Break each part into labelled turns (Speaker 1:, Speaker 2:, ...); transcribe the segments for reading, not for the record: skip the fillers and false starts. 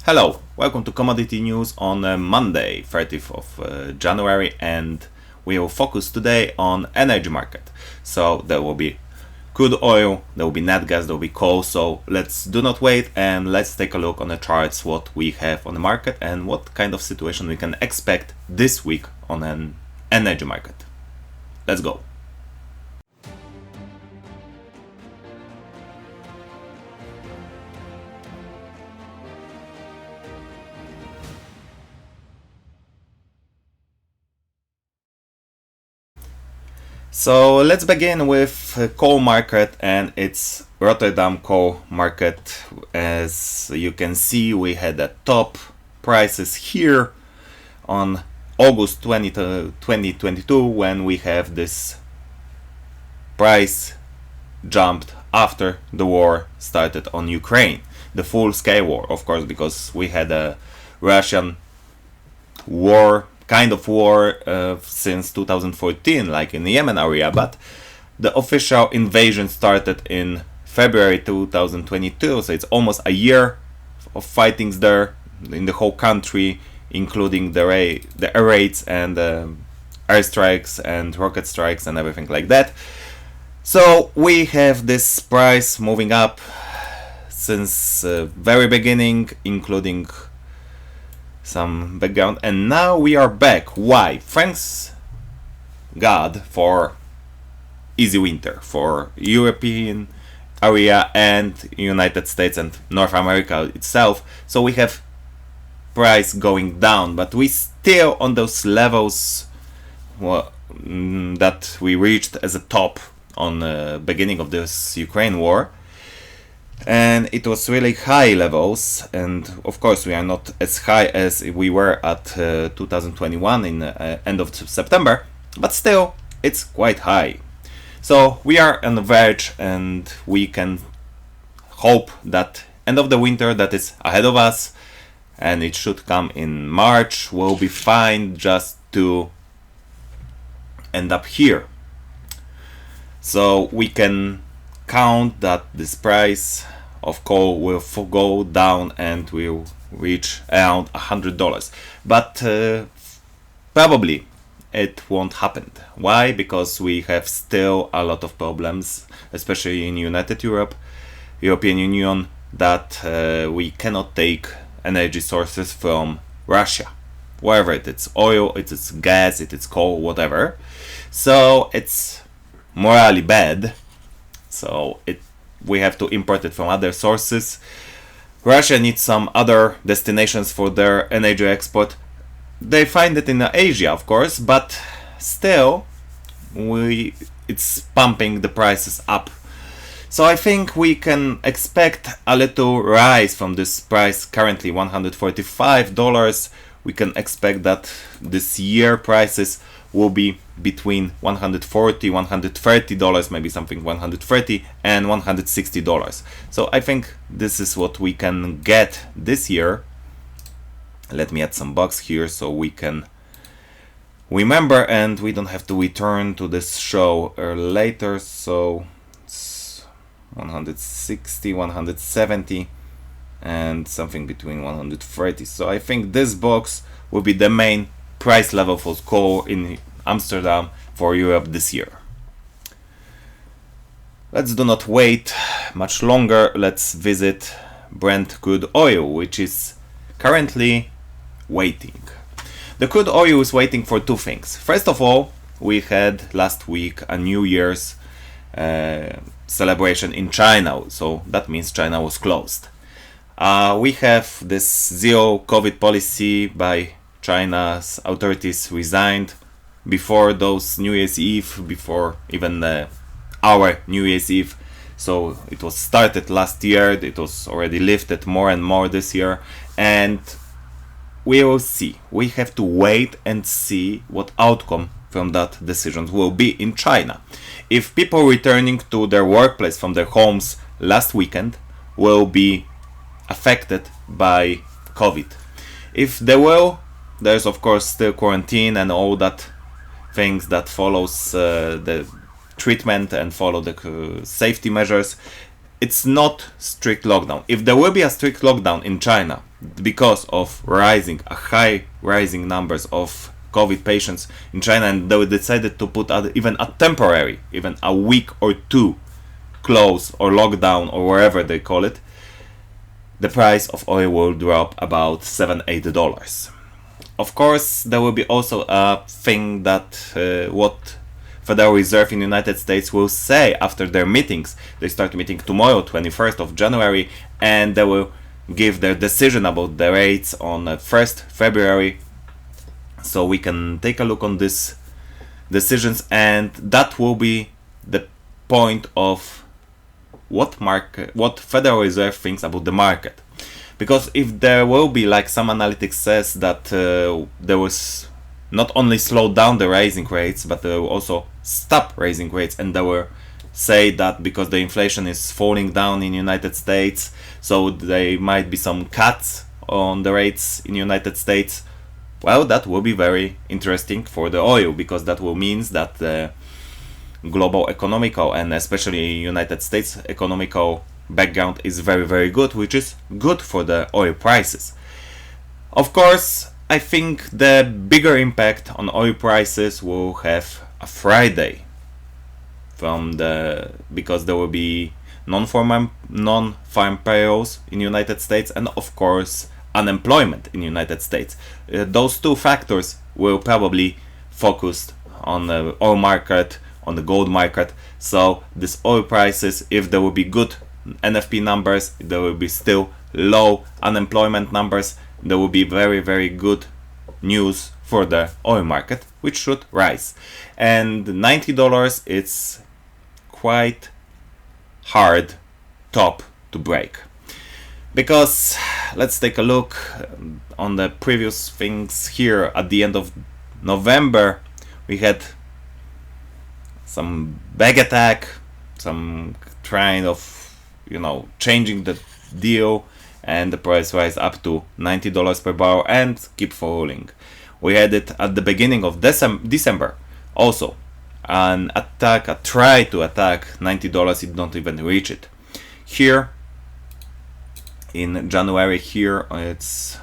Speaker 1: Hello, welcome to Commodity News on Monday, 30th of January, and we will focus today on energy market. So there will be crude oil, there will be NatGas, there will be coal, so let's do not wait and let's take a look on the charts what we have on the market and what kind of situation we can expect this week on an energy market. Let's go. So let's begin with coal market and its Rotterdam coal market. As you can see, we had the top prices here on August 2022 when we have this price jumped after the war started on Ukraine. The full-scale war, of course, because we had a Russian war, kind of war since 2014, like in the Yemen area, but the official invasion started in February 2022, so it's almost a year of fightings there in the whole country, including the air raids and airstrikes and rocket strikes and everything like that. So we have this price moving up since very beginning, including some background, and now we are back. Why? Thanks God for easy winter for European area and United States and North America itself, so we have price going down, but we still on those levels that we reached as a top on the beginning of this Ukraine war. And it was really high levels, and of course we are not as high as we were at 2021 in end of September, but still it's quite high. So we are on the verge, and we can hope that end of the winter that is ahead of us, and it should come in March, will be fine just to end up here. So we can count that this price of coal will go down and will reach around $100, but probably it won't happen. Why? Because we have still a lot of problems, especially in United European Union, that we cannot take energy sources from Russia, wherever it is, oil, it is gas, it is coal, whatever. So it's morally bad. So we have to import it from other sources. Russia needs some other destinations for their energy export. They find it in Asia, of course, but still it's pumping the prices up. So I think we can expect a little rise from this price, currently $145. We can expect that this year prices will be between $140, $130, maybe something $130 and $160. So I think this is what we can get this year. Let me add some bucks here so we can remember and we don't have to return to this show later. So it's 160, 170 and something between 130. So I think this box will be the main price level for coal in Amsterdam for Europe this year. Let's do not wait much longer. Let's visit Brent crude oil, which is currently waiting. The crude oil is waiting for two things. First of all, we had last week a New Year's celebration in China, so that means China was closed. We have this zero COVID policy by China's authorities resigned before those New Year's Eve, before even our New Year's Eve. So it was started last year, it was already lifted more and more this year, and we will see. We have to wait and see what outcome from that decision will be in China. If people returning to their workplace from their homes last weekend will be affected by COVID. If they will, there's of course still quarantine and all that things that follows the treatment and follow the safety measures. it's not strict lockdown. If there will be a strict lockdown in China because of high rising numbers of COVID patients in China, and they decided to put even a temporary, even a week or two close or lockdown or wherever they call it, the price of oil will drop about $7-8. Of course, there will be also a thing that what Federal Reserve in the United States will say after their meetings. They start meeting tomorrow, 21st of January, and they will give their decision about the rates on 1st February. So we can take a look on these decisions, and that will be the point of what Federal Reserve thinks about the market. Because if there will be, like some analytics says, that there was not only slow down the raising rates, but they will also stop raising rates, and they will say that because the inflation is falling down in United States, so there might be some cuts on the rates in United States. Well, that will be very interesting for the oil, because that will mean that the global economical and especially United States economical background is very, very good, which is good for the oil prices. Of course, I think the bigger impact on oil prices will have a Friday, because there will be non-farm payrolls in United States, and of course unemployment in United States. Those two factors will probably focus on the oil market, on the gold market. So these oil prices, if there will be good NFP numbers, there will be still low unemployment numbers, there will be very, very good news for the oil market, which should rise. And $90, it's quite hard top to break, because let's take a look on the previous things here. At the end of November, we had some bag attack, some trying of changing the deal, and the price rise up to $90 per barrel and keep falling. We had it at the beginning of December also, a try to attack $90, it don't even reach it. Here in January, here it's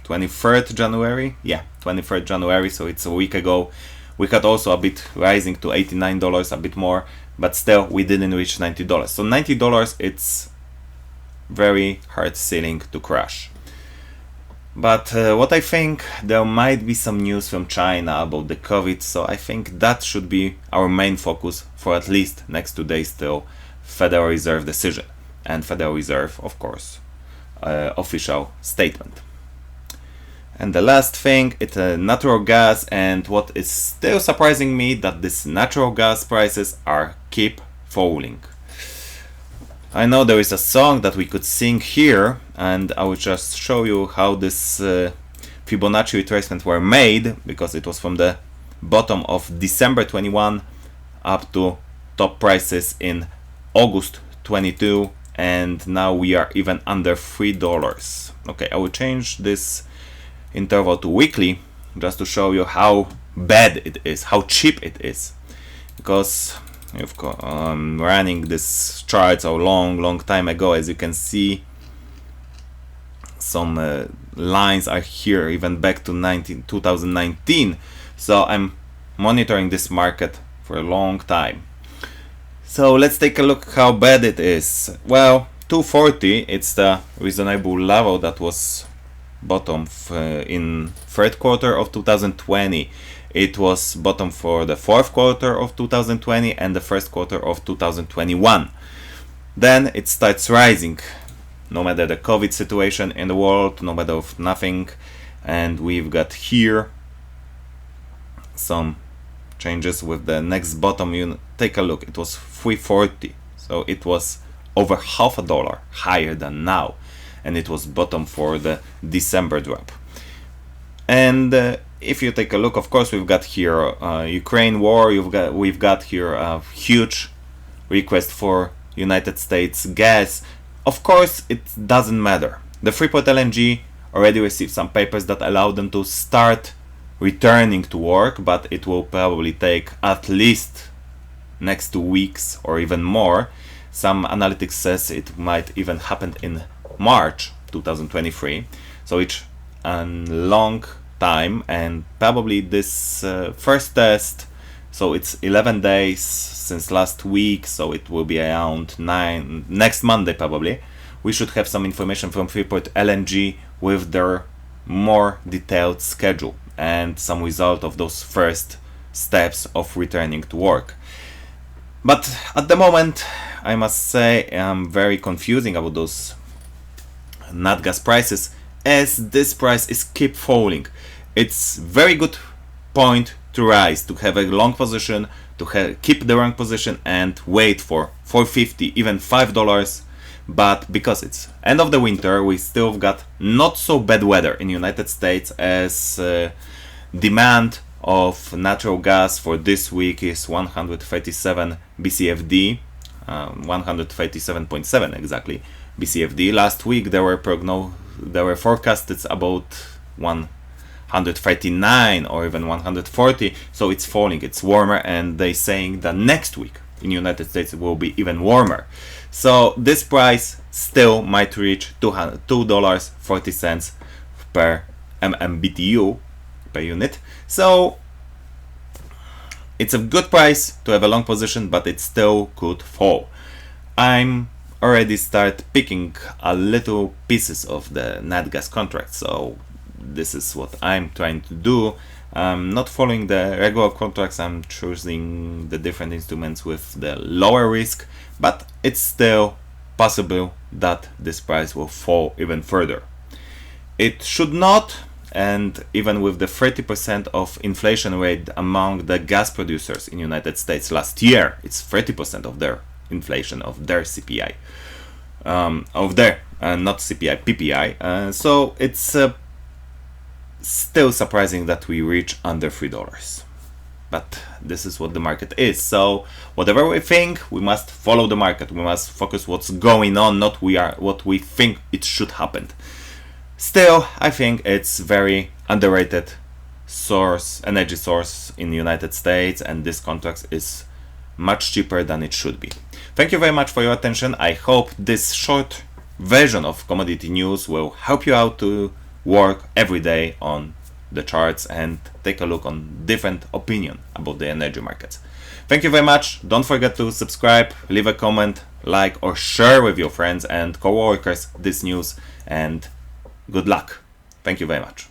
Speaker 1: 23rd January, 23rd January, so it's a week ago. We had also a bit rising to $89, a bit more, but still we didn't reach $90. So $90, it's very hard ceiling to crush. But what I think, there might be some news from China about the COVID, so I think that should be our main focus for at least next 2 days till Federal Reserve decision, and Federal Reserve, of course, official statement. And the last thing, it's natural gas, and what is still surprising me, that this natural gas prices keep falling. I know there is a song that we could sing here, and I will just show you how this Fibonacci retracement were made, because it was from the bottom of December 21 up to top prices in August 22, and now we are even under $3. Okay, I will change this interval to weekly just to show you how bad it is, how cheap it is, because running this chart a long time ago. As you can see, some lines are here even back to 2019, so I'm monitoring this market for a long time. So let's take a look how bad it is. Well, 240, it's the reasonable level that was bottom in third quarter of 2020. It was bottom for the fourth quarter of 2020 and the first quarter of 2021. Then it starts rising, no matter the COVID situation in the world, no matter of nothing. And we've got here some changes with the next bottom. You take a look, it was 340, so it was over $0.50 higher than now, and it was bottom for the December drop. And if you take a look, of course, we've got here Ukraine war. We've got here a huge request for United States gas. Of course, it doesn't matter. The Freeport LNG already received some papers that allow them to start returning to work, but it will probably take at least next 2 weeks or even more. Some analytics says it might even happen in March 2023. So it's a long time, and probably this first test, so it's 11 days since last week, so it will be around next Monday probably. We should have some information from Freeport LNG with their more detailed schedule and some result of those first steps of returning to work. But at the moment, I must say, I'm very confusing about those NatGas prices, as this price is keep falling. It's very good point to rise, to have a long position, to keep the wrong position and wait for $4.50, even $5. But because it's end of the winter, we still got not so bad weather in United States, as demand of natural gas for this week is 137 BCFD, 137.7 exactly BCFD. Last week there were forecasted about 139 or even 140, so it's falling, it's warmer, and they saying that next week in United States it will be even warmer. So this price still might reach $2.40 per MMBTU per unit. So it's a good price to have a long position, but it still could fall. I'm already start picking a little pieces of the NatGas contract, so this is what I'm trying to do. I'm not following the regular contracts, I'm choosing the different instruments with the lower risk, but it's still possible that this price will fall even further. It should not, and even with the 30% of inflation rate among the gas producers in United States last year, it's 30% of their inflation, of their CPI, of their, not CPI, PPI, so it's still surprising that we reach under $3. But this is what the market is. So whatever we think, we must follow the market. We must focus what's going on, not what we think it should happen. Still, I think it's very underrated energy source in the United States, and this contract is much cheaper than it should be. Thank you very much for your attention. I hope this short version of commodity news will help you out to work every day on the charts and take a look on different opinion about the energy markets. Thank you very much. Don't forget to subscribe, leave a comment, like or share with your friends and co-workers this news, and good luck. Thank you very much.